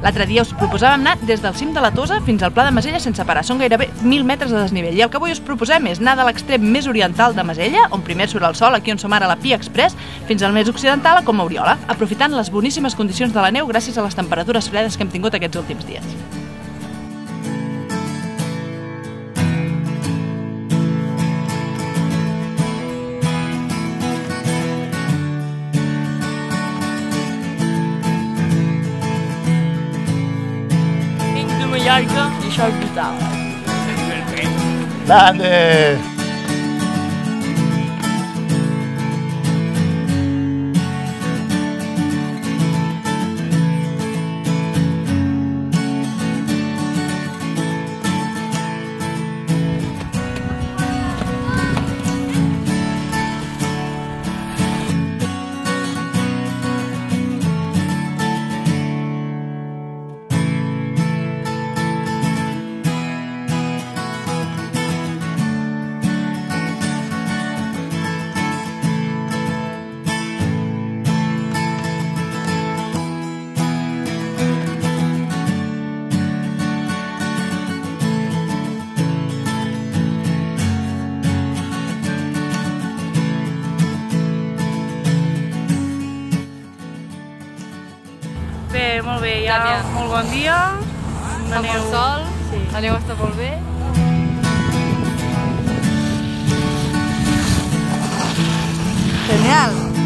L'altre dia us proposàvem anar des del cim de la Tosa fins al Pla de Masella sense parar. Són gairebé 1.000 metres de desnivell. I el que avui us proposem és anar de l'extrem més oriental de Masella, on primer surt el sol, aquí on som ara a la Pia Express, fins al més occidental, a Coma Oriola, aprofitant les boníssimes condicions de la neu gràcies a les temperatures fredes que hem tingut aquests últims dies. Mallorca i això és brutal. Grande! Bé, molt bé, ja molt bon dia. Fa molt sol, la neu està molt bé. Genial!